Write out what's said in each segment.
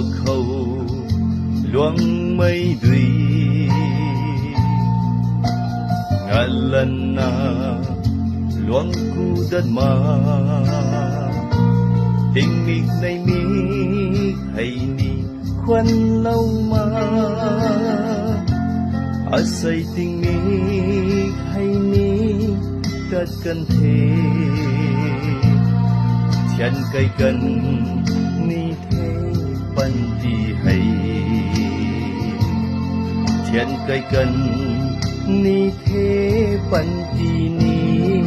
bậc hầu luang mây đuôi ngàn lần luang cu đất mà tình mịch này mi hay ni khoan lâu mà asay tình mi hay ni tất cần thế chân cây cần ni thế ban đi hay chân cây cần ni thế ban đi ni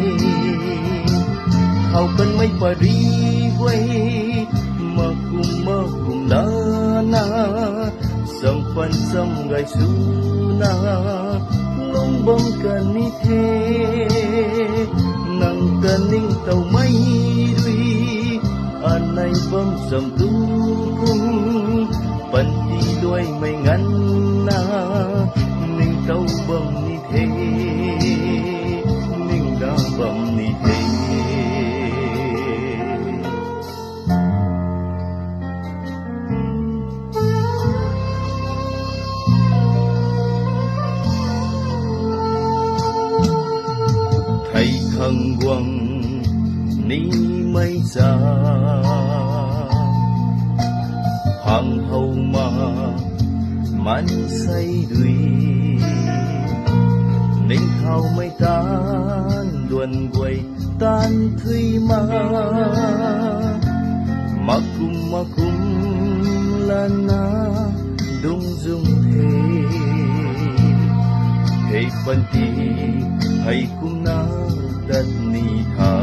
hầu cần mấy bà đi quay mà cùng la na sam pan sam gai su na lung bông cần ni thế nang cần ning tàu mấy đuôi anh này bom sầm tu cung pan đi đuôi mây ngắn na ning tàu bom ni thế ning da bom ni thế thăng quang ni mây xa hoàng hậu mà man say đuôi ninh thao mây tan luồn quay tan thủy mà cung là na đông dung thế phân ti hay cung na đất ni tha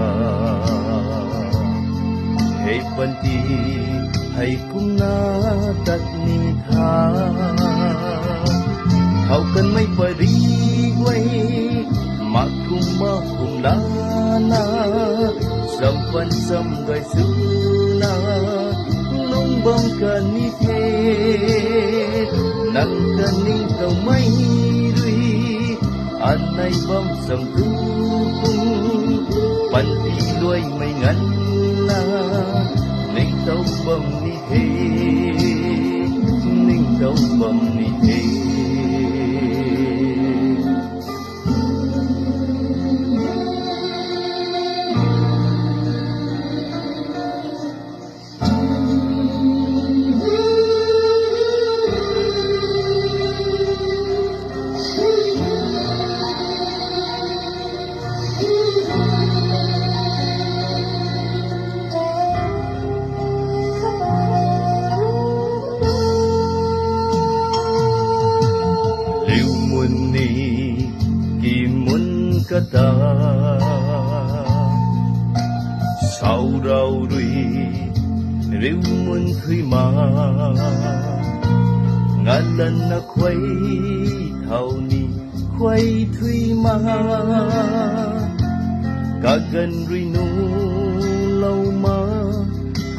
hey panti hay cũng na đất ni tha hậu cần mấy phải đi quay mà cùng la na sam pan sam gai su na lung bông cần ni thế nang cần ning tàu mấy đuôi anh này bom sam tu pan đi đuôi mây ngắn na ninh tàu bom ni thế ninh tàu bom ni thế kata sao rau đuôi rêu muôn thủy mà ngàn lần na khuấy thảo ni khuấy thủy mà cả gần rui nu lâu mà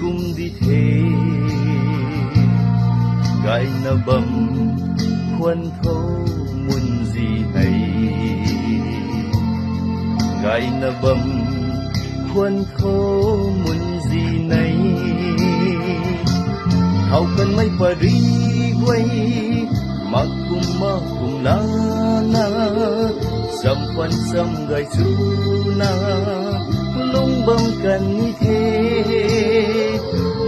cùng đi thế gai na bầm khuân thâu muôn gì này gai na bầm khuân thô muốn gì này hậu cần mấy bà đi quay mà cùng la na sam pan sam gai su na lung bông cần như thế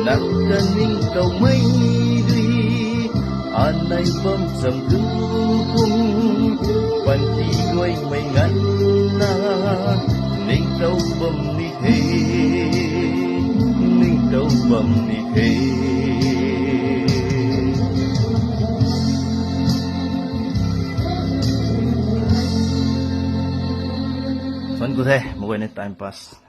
nang cần ning tàu mấy đi anh này bom sam tu cung pan đi đuôi mây ngắn na ninh tàu bom ni thế ninh tàu bom ni thế Fun ko the, mo time pass.